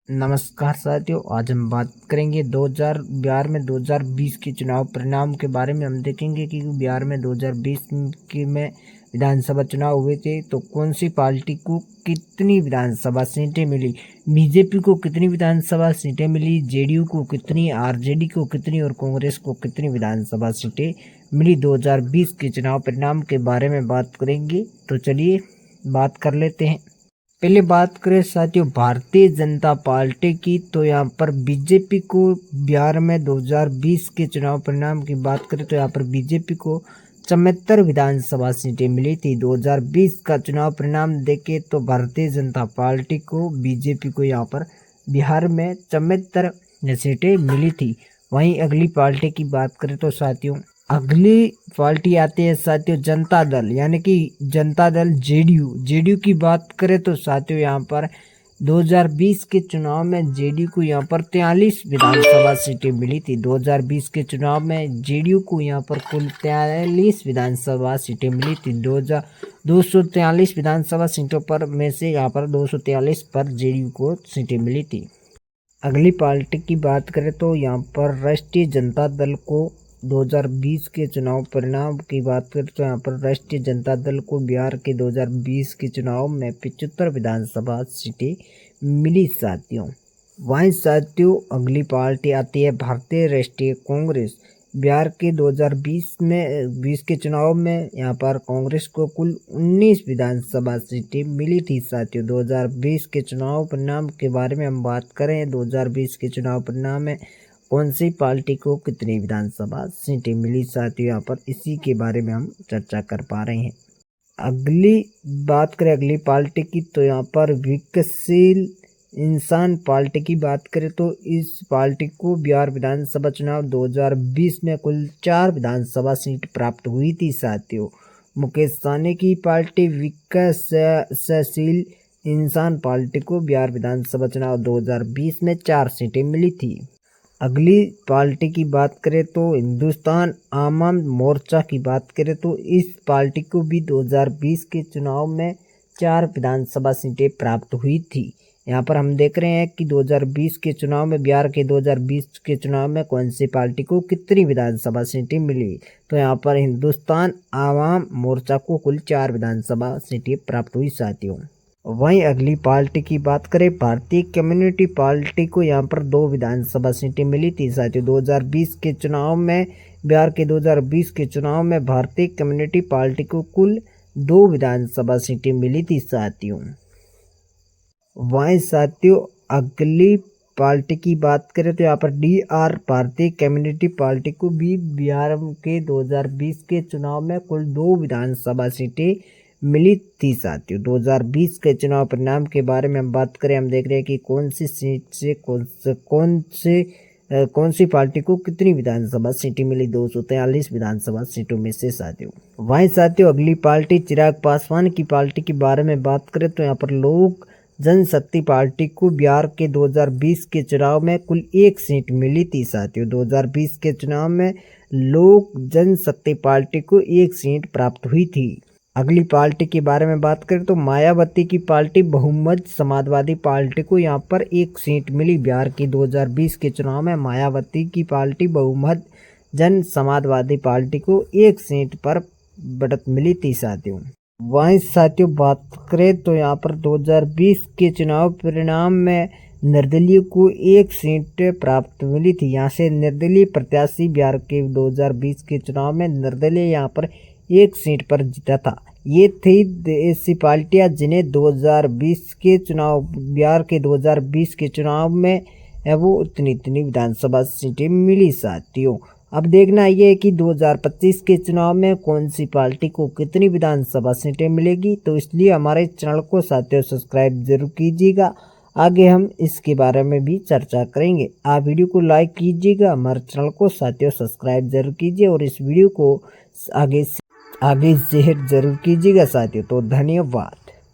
नमस्कार साथियों, आज हम बात करेंगे 2000 बिहार में 2020 के चुनाव परिणाम के बारे में। हम देखेंगे कि बिहार में 2020 के में विधानसभा चुनाव हुए थे तो कौन सी पार्टी को कितनी विधानसभा सीटें मिली, बीजेपी को कितनी विधानसभा सीटें मिली, जेडीयू को कितनी, आरजेडी को कितनी और कांग्रेस को कितनी विधानसभा सीटें मिली। 2020 के चुनाव परिणाम के बारे में बात करेंगे, तो चलिए बात कर लेते हैं। पहले बात करें साथियों भारतीय जनता पार्टी की, तो यहाँ पर बीजेपी को बिहार में 2020 के चुनाव परिणाम की बात करें तो यहाँ पर बीजेपी को 74 विधानसभा सीटें मिली थी। 2020 का चुनाव परिणाम देखे तो भारतीय जनता पार्टी को, बीजेपी को यहाँ पर बिहार में 74 सीटें मिली थी। वहीं अगली पार्टी की बात करें तो साथियों अगली पार्टी आती है साथियों जनता दल, यानी कि जनता दल जेडीयू की बात करें तो साथियों यहाँ पर 2020 के चुनाव में जेडीयू को यहाँ पर 43 विधानसभा सीटें मिली थी। 2020 के चुनाव में जेडीयू को यहाँ पर कुल 43 विधानसभा सीटें मिली थी। 243 विधानसभा सीटों पर में से यहाँ पर 243 पर जेडीयू को सीटें मिली थी। अगली पार्टी की बात करें तो यहाँ पर राष्ट्रीय जनता दल को 2020 के चुनाव परिणाम की बात करें तो यहाँ पर राष्ट्रीय जनता दल को बिहार के 2020 के चुनाव में 75 विधानसभा सीटें मिली साथियों। वहीं साथियों अगली पार्टी आती है भारतीय राष्ट्रीय कांग्रेस। बिहार के 2020 के चुनाव में यहाँ पर कांग्रेस को कुल 19 विधानसभा सीटें मिली थी साथियों। 2020 के चुनाव परिणाम के बारे में हम बात करें, 2020 के चुनाव परिणाम में कौन सी पार्टी को कितनी विधानसभा सीटें मिली साथियों, यहाँ पर इसी के बारे में हम चर्चा कर पा रहे हैं। अगली बात करें अगली पार्टी की, तो यहाँ पर विकासशील इंसान पार्टी की बात करें तो इस पार्टी को बिहार विधानसभा चुनाव 2020 में कुल 4 विधानसभा सीट प्राप्त हुई थी साथियों। मुकेश सहनी की पार्टी विकासशील इंसान पार्टी को बिहार विधानसभा चुनाव 2020 में 4 सीटें मिली थी। अगली पार्टी की बात करें तो हिंदुस्तान आवाम मोर्चा की बात करें तो इस पार्टी को भी 2020 के चुनाव में 4 विधानसभा सीटें प्राप्त हुई थी। यहाँ पर हम देख रहे हैं कि 2020 के चुनाव में, बिहार के 2020 के चुनाव में कौन सी पार्टी को कितनी विधानसभा सीटें मिली, तो यहाँ पर हिंदुस्तान आवाम मोर्चा को कुल 4 विधानसभा सीटें प्राप्त हुई साथियों। वहीं अगली पार्टी की बात करें भारतीय कम्युनिटी पार्टी को यहाँ पर 2 विधानसभा सीटें मिली थी साथियों। 2020 के चुनाव में, बिहार के 2020 के चुनाव में भारतीय कम्युनिटी पार्टी को कुल 2 विधानसभा सीटें मिली थी साथियों। वहीं साथियों अगली पार्टी की बात करें तो यहाँ पर डीआर भारतीय कम्युनिटी पार्टी को भी बिहार के 2020 के चुनाव में कुल 2 विधानसभा सीटें मिली थी साथियों। 2020 के चुनाव परिणाम के बारे में हम बात करें, हम देख रहे हैं कि कौन सी सीट से कौन सी पार्टी को कितनी विधानसभा सीटें मिली, 243 विधानसभा सीटों में से साथियों। वहीं साथियों अगली पार्टी चिराग पासवान की पार्टी के बारे में बात करें तो यहाँ पर लोक जनशक्ति पार्टी को बिहार के 2020 के चुनाव में कुल 1 सीट मिली थी साथियों। 2020 के चुनाव में लोक जनशक्ति पार्टी को 1 सीट प्राप्त हुई थी। अगली पार्टी के बारे में बात करें तो मायावती की पार्टी बहुमत समाजवादी पार्टी को यहाँ पर 1 सीट मिली। बिहार की 2020 के चुनाव में मायावती की पार्टी बहुमत जन समाजवादी पार्टी को 1 सीट पर बढ़त मिली थी साथियों। वहीं साथियों बात करें तो यहाँ पर 2020 के चुनाव परिणाम में निर्दलीय को 1 सीट प्राप्त मिली थी। यहाँ से निर्दलीय प्रत्याशी बिहार के 2020 के चुनाव में निर्दलीय यहाँ पर 1 सीट पर जीता था। ये थी ऐसी पार्टियां जिन्हें 2020 के चुनाव, बिहार के 2020 के चुनाव में वो इतनी विधानसभा सीटें मिली साथियों। अब देखना ये है कि 2025 के चुनाव में कौन सी पार्टी को कितनी विधानसभा सीटें मिलेगी, तो इसलिए हमारे चैनल को साथियों सब्सक्राइब जरूर कीजिएगा। आगे हम इसके बारे में भी चर्चा करेंगे। आप वीडियो को लाइक कीजिएगा, हमारे चैनल को साथियों सब्सक्राइब जरूर कीजिए और इस वीडियो को आगे शेयर जरूर कीजिएगा साथियों। तो धन्यवाद।